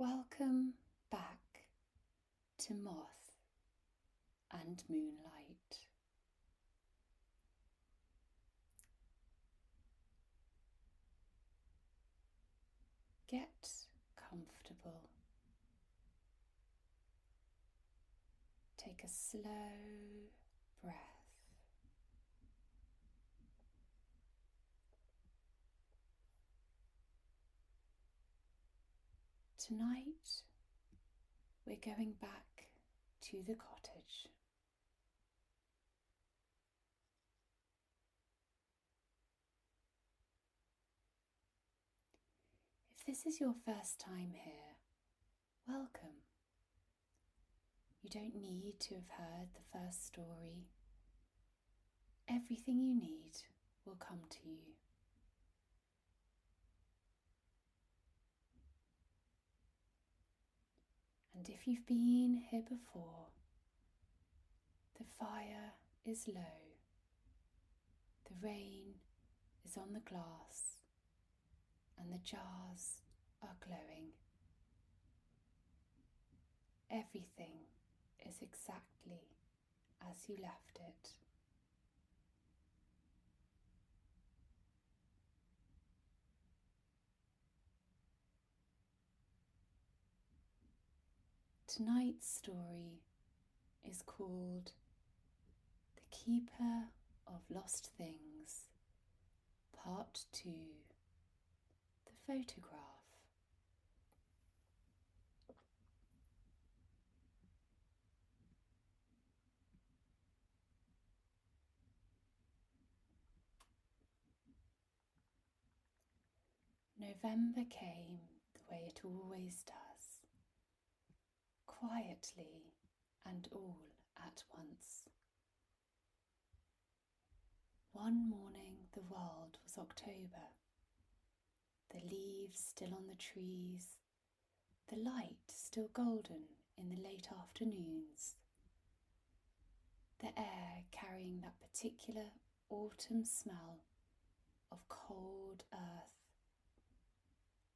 Welcome back to Moth and Moonlight. Get comfortable. Take a slow breath. Tonight, we're going back to the cottage. If this is your first time here, welcome. You don't need to have heard the first story. Everything you need will come to you. And if you've been here before, the fire is low, the rain is on the glass, and the jars are glowing. Everything is exactly as you left it. Tonight's story is called The Keeper of Lost Things, Part 2, The Photograph. November came the way it always does, quietly and all at once. One morning the world was October, the leaves still on the trees, the light still golden in the late afternoons, the air carrying that particular autumn smell of cold earth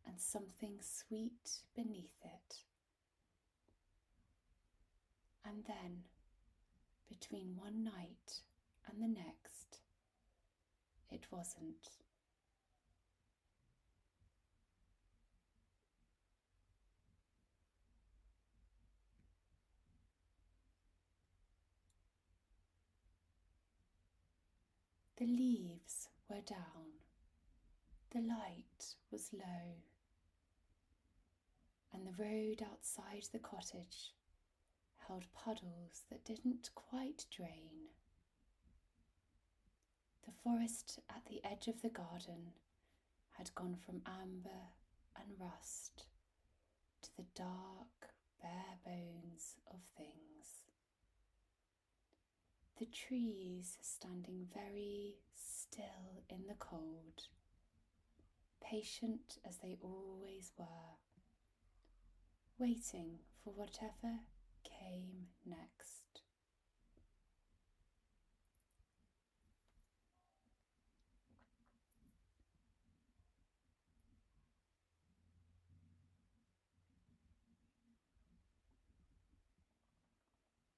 and something sweet beneath it. And then, between one night and the next, it wasn't. The leaves were down, the light was low, and the road outside the cottage held puddles that didn't quite drain. The forest at the edge of the garden had gone from amber and rust to the dark, bare bones of things. The trees standing very still in the cold, patient as they always were, waiting for whatever came next.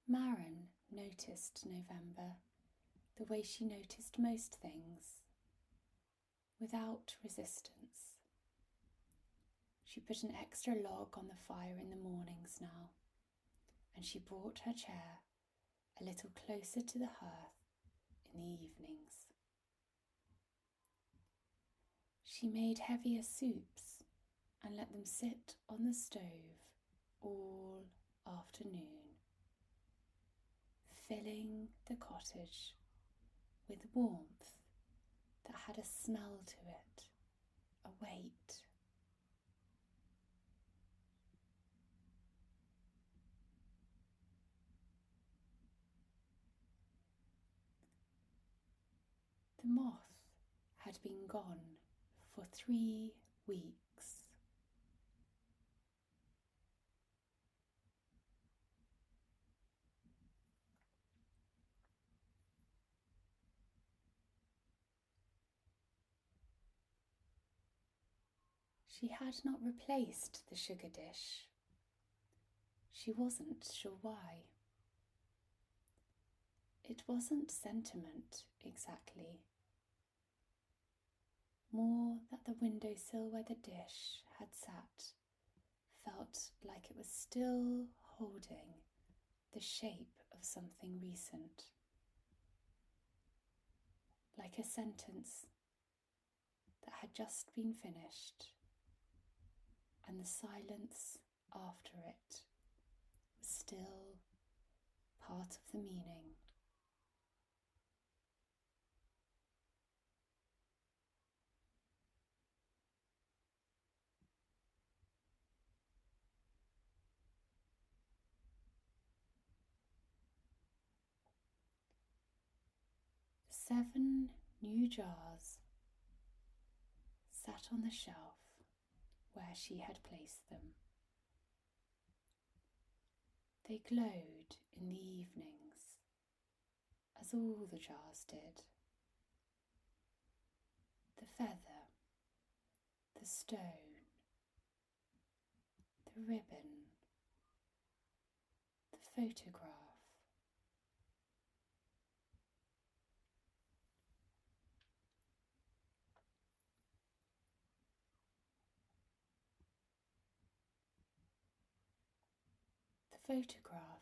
Maren noticed November the way she noticed most things, without resistance. She put an extra log on the fire in the mornings now, and she brought her chair a little closer to the hearth in the evenings. She made heavier soups and let them sit on the stove all afternoon, filling the cottage with warmth that had a smell to it, a weight. The moth had been gone for 3 weeks. She had not replaced the sugar dish. She wasn't sure why. It wasn't sentiment exactly, more that the windowsill where the dish had sat felt like it was still holding the shape of something recent, like a sentence that had just been finished, and the silence after it was still part of the meaning. The 7 new jars sat on the shelf where she had placed them. They glowed in the evenings, as all the jars did. The feather, the stone, the ribbon, the photograph. The photograph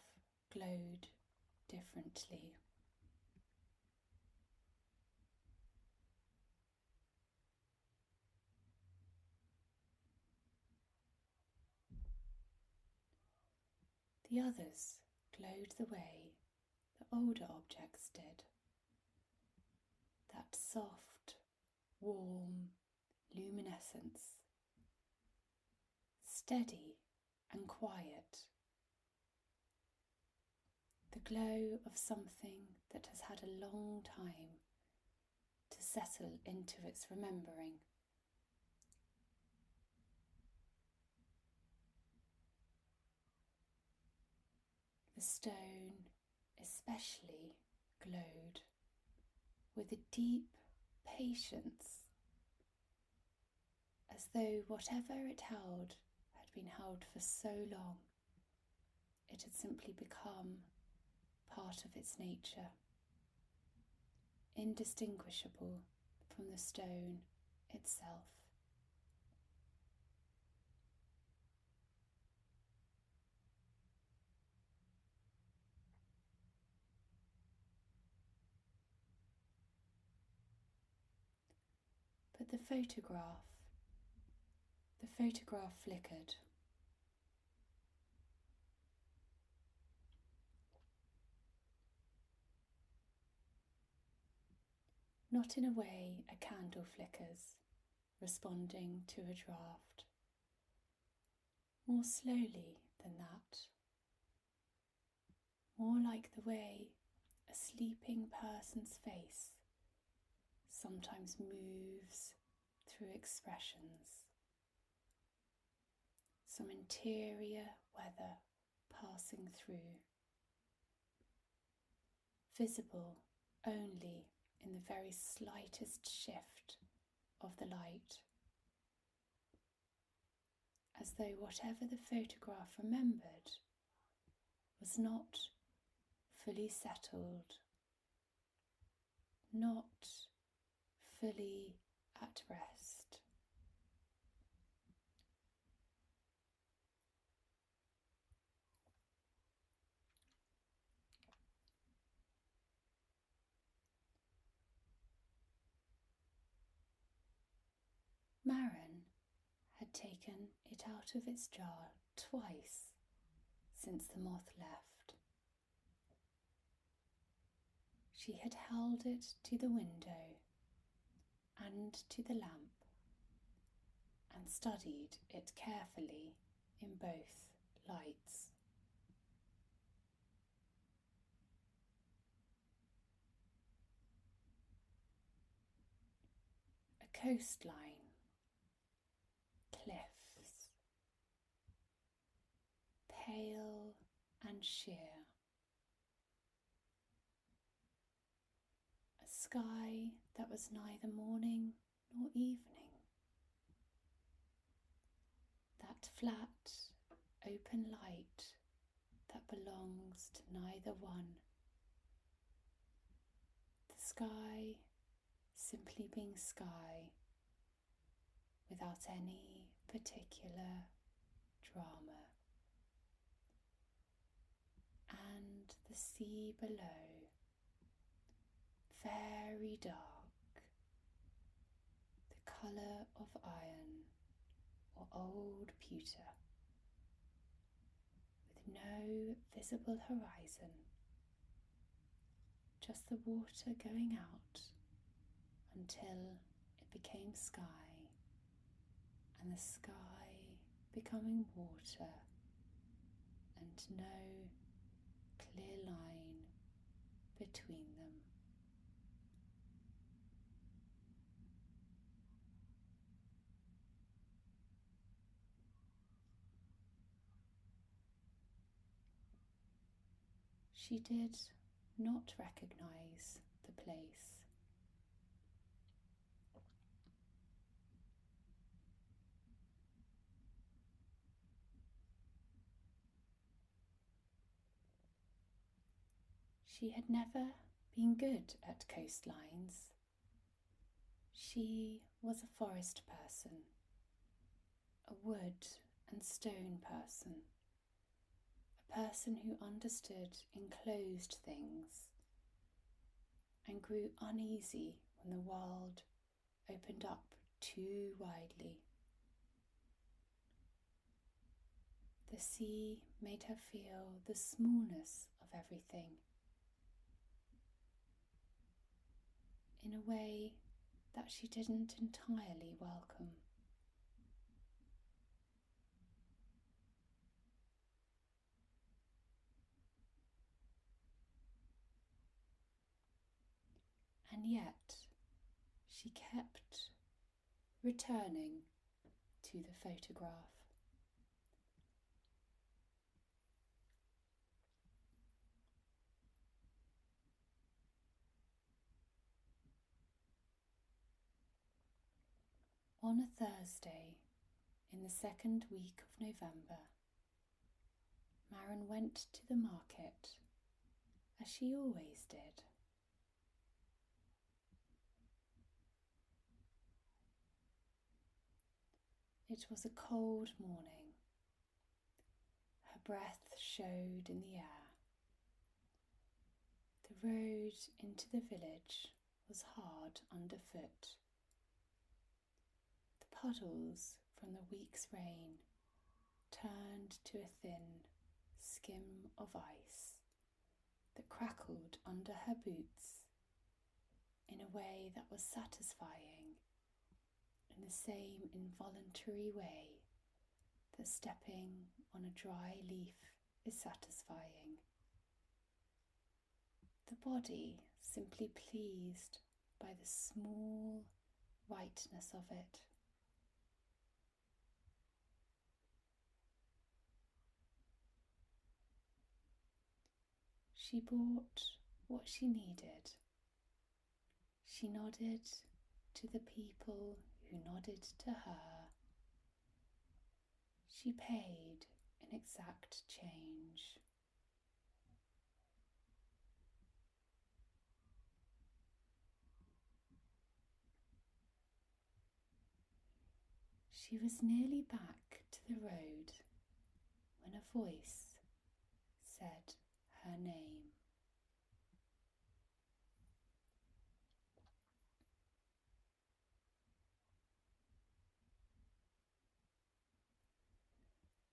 glowed differently. The others glowed the way the older objects did. That soft, warm luminescence, steady and quiet. The glow of something that has had a long time to settle into its remembering. The stone especially glowed with a deep patience, as though whatever it held had been held for so long, it had simply become part of its nature, indistinguishable from the stone itself. But the photograph flickered. Not in a way a candle flickers, responding to a draught. More slowly than that. More like the way a sleeping person's face sometimes moves through expressions. Some interior weather passing through, visible only in the very slightest shift of the light, as though whatever the photograph remembered was not fully settled, not fully at rest. Marin had taken it out of its jar twice since the moth left. She had held it to the window and to the lamp and studied it carefully in both lights. A coastline, cliffs, pale and sheer. A sky that was neither morning nor evening. that flat, open light that belongs to neither one. The sky simply being sky without any particular drama, and the sea below very dark, the colour of iron or old pewter, with no visible horizon, just the water going out until it became sky, and the sky becoming water, and no clear line between them. She did not recognize the place. She had never been good at coastlines. She was a forest person, a wood and stone person, a person who understood enclosed things and grew uneasy when the world opened up too widely. The sea made her feel the smallness of everything in a way that she didn't entirely welcome. And yet she kept returning to the photograph. On a Thursday in the second week of November, Maren went to the market as she always did. It was a cold morning. Her breath showed in the air. The road into the village was hard underfoot. The puddles from the week's rain turned to a thin skim of ice that crackled under her boots in a way that was satisfying, in the same involuntary way that stepping on a dry leaf is satisfying. The body simply pleased by the small rightness of it. She bought what she needed. She nodded to the people who nodded to her. She paid in exact change. She was nearly back to the road when a voice said her name.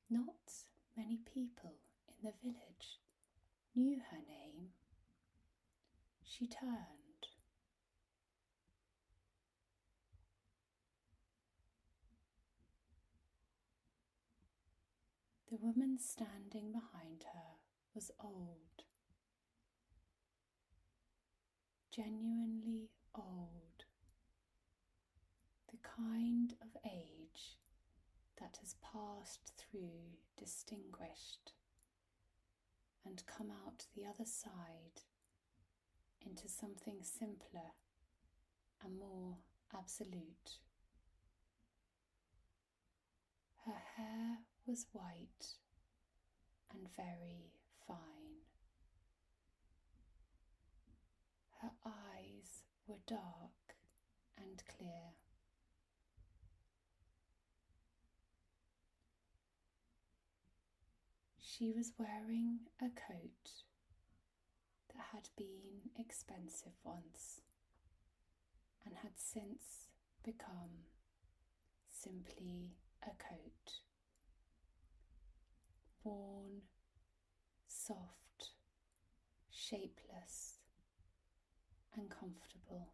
Not many people in the village knew her name. She turned. The woman standing behind her was old, genuinely old, the kind of age that has passed through distinguished and come out the other side into something simpler and more absolute. Her hair was white and very fine. Her eyes were dark and clear. She was wearing a coat that had been expensive once and had since become simply a coat, worn, soft, shapeless, and comfortable.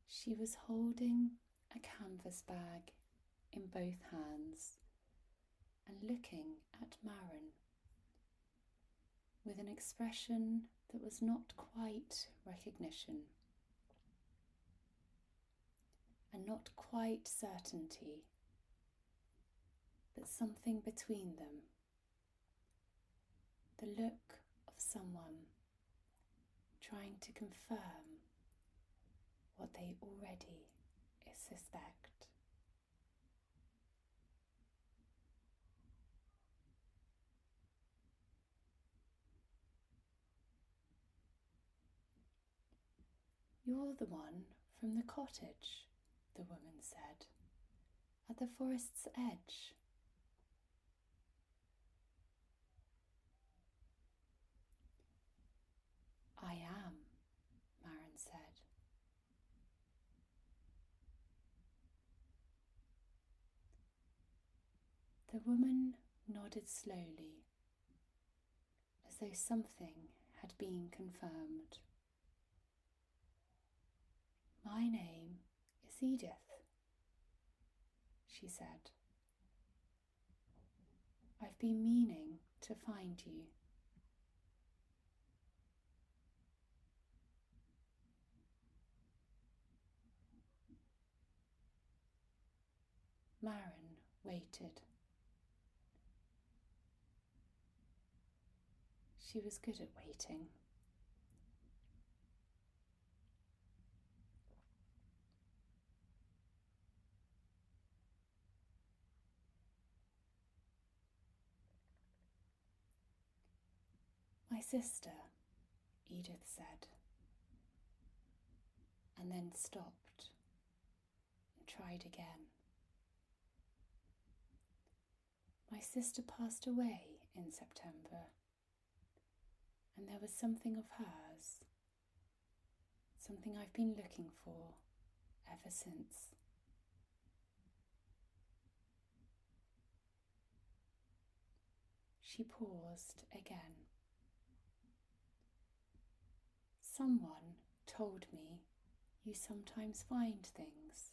She was holding a canvas bag in both hands and looking at Maren with an expression that was not quite recognition and not quite certainty, but something between them. The look of someone trying to confirm what they already suspect. "You're the one from the cottage," the woman said, "at the forest's edge." "I am," Maren said. The woman nodded slowly, as though something had been confirmed. "My name is Edith," she said. "I've been meaning to find you." Maren waited. She was good at waiting. "My sister," Edith said, and then stopped and tried again. "My sister passed away in September, and there was something of hers, something I've been looking for ever since." She paused again. "Someone told me you sometimes find things."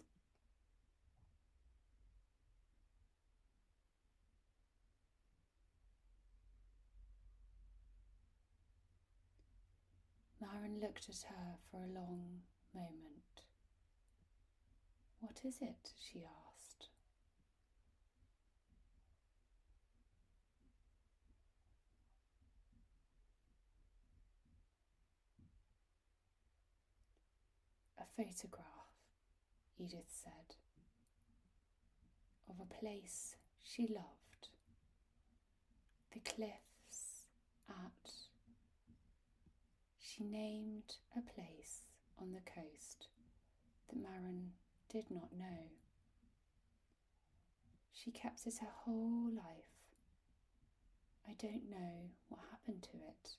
Maren looked at her for a long moment. "What is it?" she asked. "A photograph," Edith said, "of a place she loved. The cliffs at..." She named a place on the coast that Maren did not know. She kept it her whole life. I don't know what happened to it.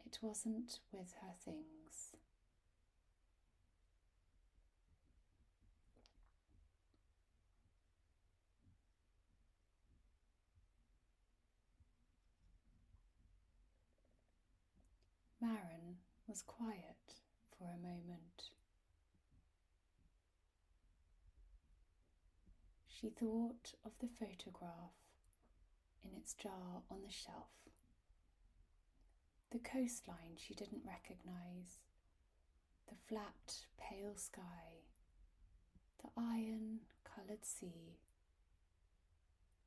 It wasn't with her things. Maren was quiet for a moment. She thought of the photograph in its jar on the shelf. The coastline she didn't recognise, the flat, pale sky, the iron-coloured sea,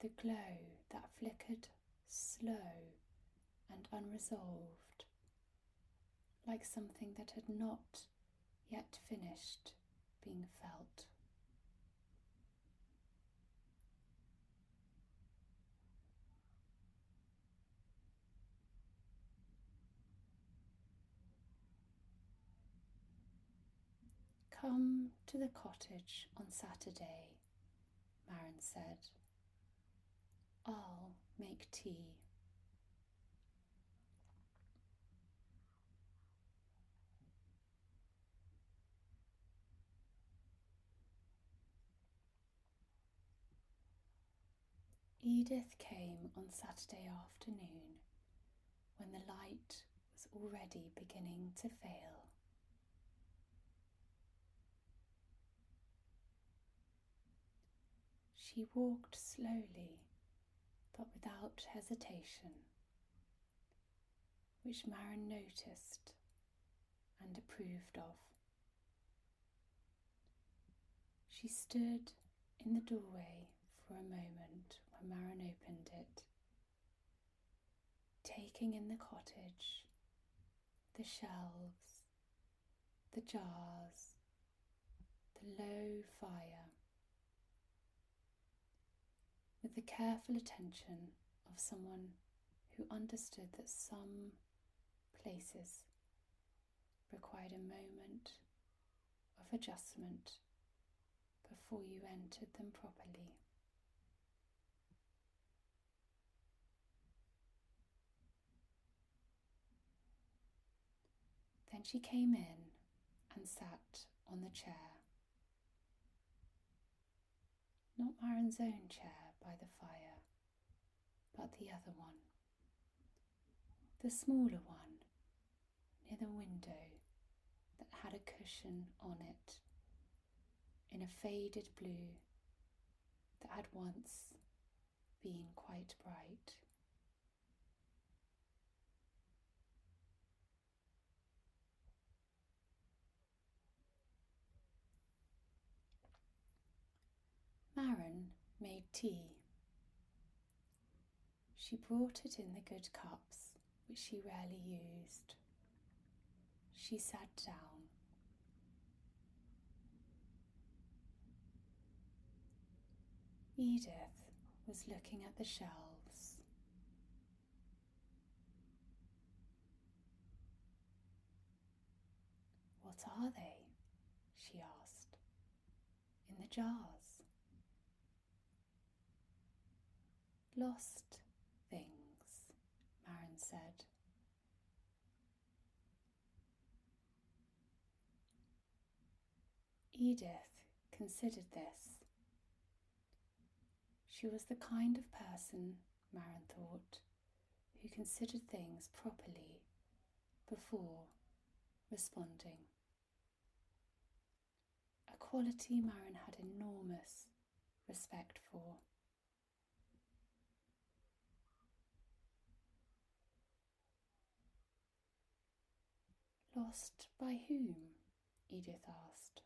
the the glow that flickered slow and unresolved, like something that had not yet finished being felt. "Come to the cottage on Saturday," Maren said. "I'll make tea." Edith came on Saturday afternoon when the light was already beginning to fail. She walked slowly but without hesitation, which Maren noticed and approved of. She stood in the doorway for a moment when Maren opened it, taking in the cottage, the shelves, the jars, the low fire, with the careful attention of someone who understood that some places required a moment of adjustment before you entered them properly. Then she came in and sat on the chair. Not Maren's own chair by the fire, but the other one. The smaller one, near the window, that had a cushion on it, in a faded blue that had once been quite bright. Maren made tea. She brought it in the good cups, which she rarely used. She sat down. Edith was looking at the shelves. "What are they?" she asked. "In the jars." "Lost things," Maren said. Edith considered this. She was the kind of person, Maren thought, who considered things properly before responding. A quality Maren had enormous respect for. "Lost by whom?" Edith asked.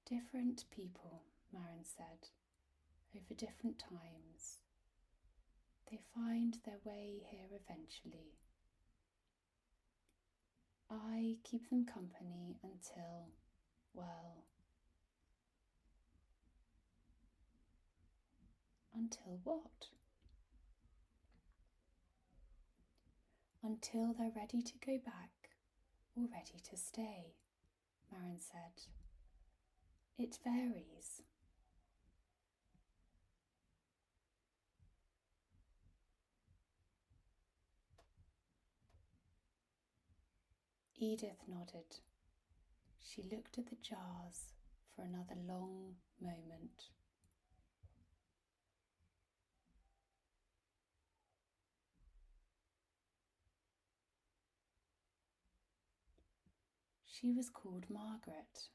"Different people," Maren said, "over different times. They find their way here eventually. I keep them company until, well, until what?" "Until they're ready to go back or ready to stay," Maren said. "It varies." Edith nodded. She looked at the jars for another long moment. "She was called Margaret,"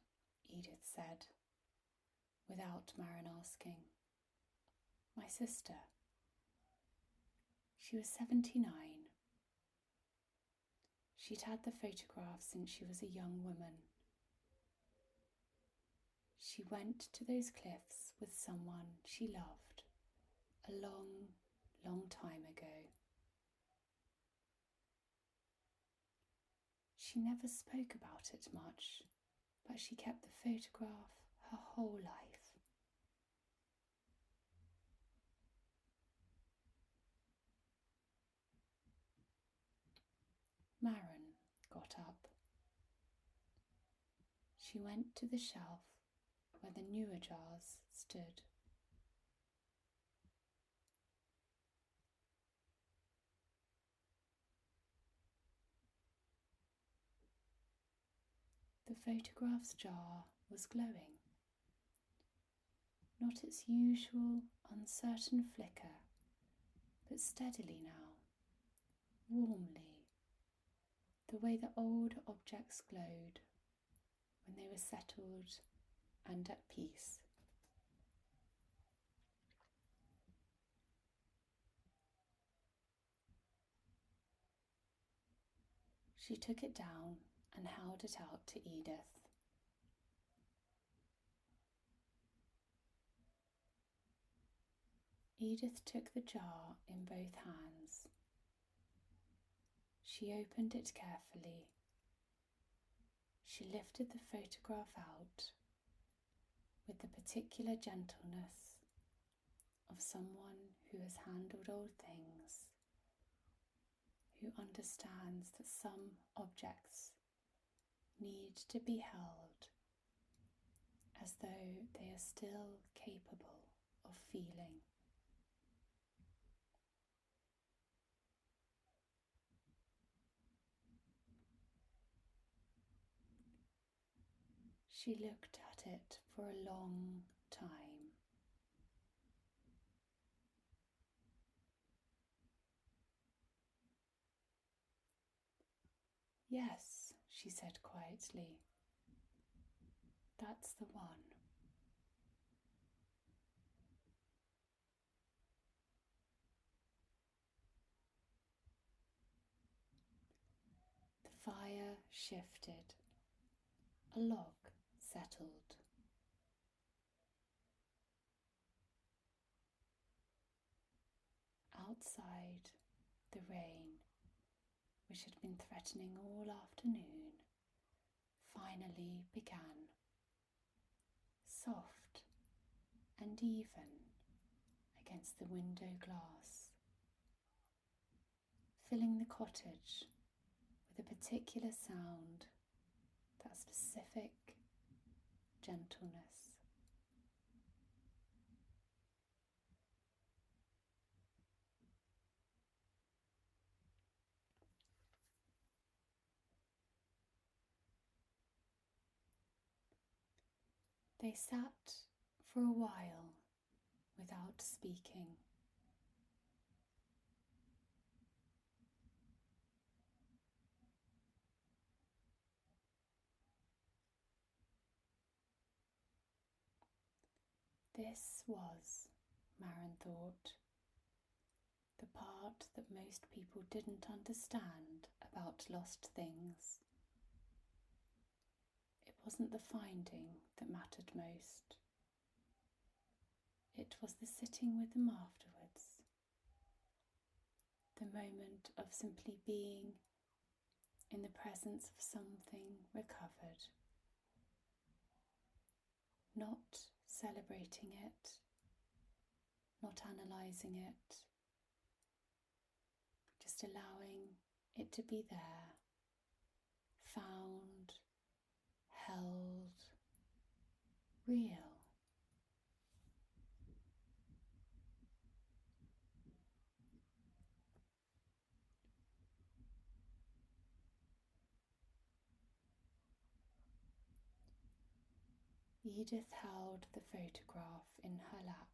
Edith said, without Maren asking. "My sister. She was 79. She'd had the photograph since she was a young woman, She went to those cliffs with someone she loved a long, long time ago. She never spoke about it much, but she kept the photograph her whole life. Maren got up. She went to the shelf where the newer jars stood. The photograph's jar was glowing. Not its usual uncertain flicker, but steadily now, warmly, the way the old objects glowed when they were settled and at peace. She took it down and held it out to Edith. Edith took the jar in both hands. She opened it carefully. She lifted the photograph out with the particular gentleness of someone who has handled old things, who understands that some objects need to be held as though they are still capable of feeling. She looked at it for a long time. "Yes," she said quietly, "that's the one." The fire shifted. A log settled. Outside, the rain, which had been threatening all afternoon, finally began, soft and even against the window glass, filling the cottage with a particular sound, that specific gentleness. They sat for a while without speaking. This was, Maren thought, the part that most people didn't understand about lost things. It wasn't the finding that mattered most. It was the sitting with them afterwards, the moment of simply being in the presence of something recovered, not celebrating it, not analysing it, just allowing it to be there, found, held, real. Edith held the photograph in her lap.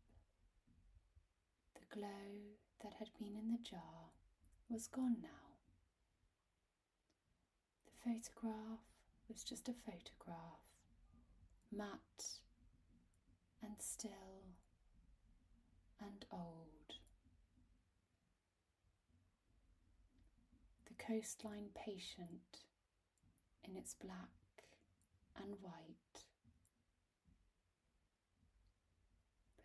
The glow that had been in the jar was gone now. The photograph was just a photograph, matte and still and old. The coastline patient in its black and white,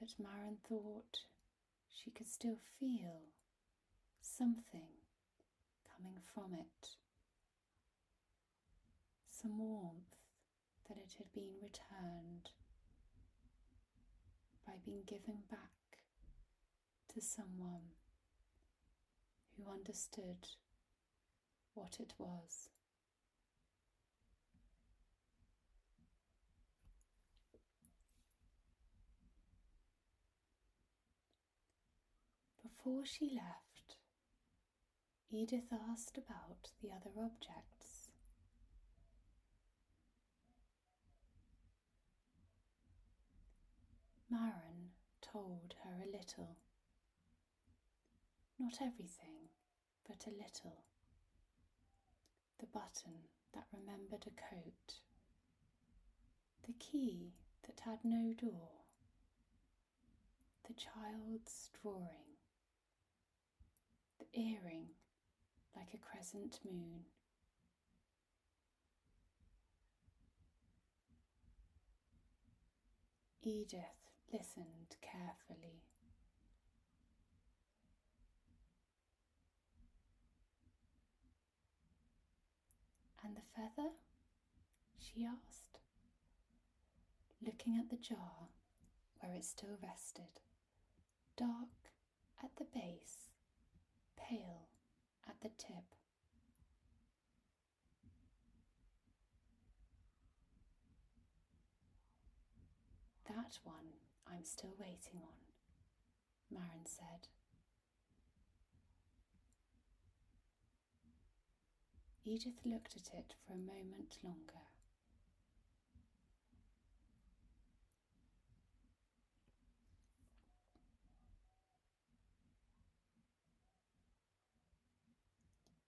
but Maren thought she could still feel something coming from it, some warmth that it had been returned by being given back to someone who understood what it was. Before she left, Edith asked about the other objects. Maren told her a little. Not everything, but a little. The button that remembered a coat. The key that had no door. The child's drawing. The earring like a crescent moon. Edith listened carefully. And the feather? She asked, looking at the jar where it still rested, dark at the base, pale at the tip. That one I'm still waiting on, Maren said. Edith looked at it for a moment longer.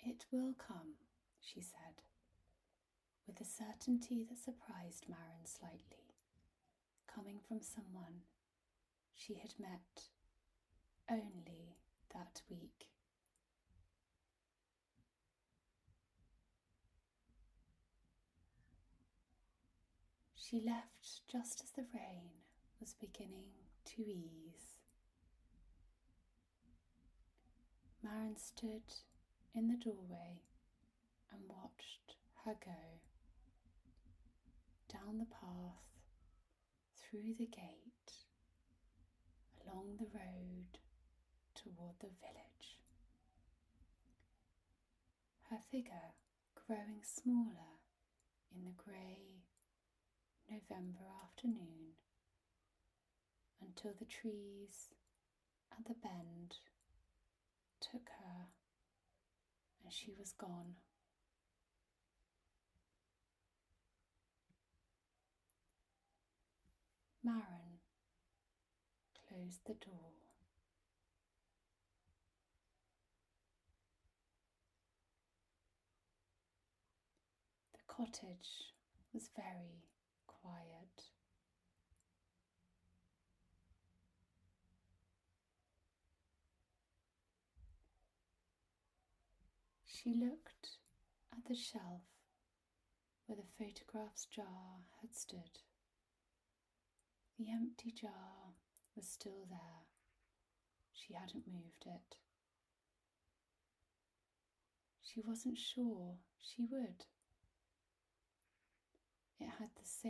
It will come, she said, with a certainty that surprised Maren slightly, coming from someone she had met only that week. She left just as the rain was beginning to ease. Maren stood in the doorway and watched her go down the path, through the gate, along the road toward the village. Her figure growing smaller in the grey November afternoon until the trees at the bend took her and she was gone. Maren closed the door. The cottage was very quiet. She looked at the shelf where the photographs jar had stood. The empty jar was still there. She hadn't moved it. She wasn't sure she would. It had the same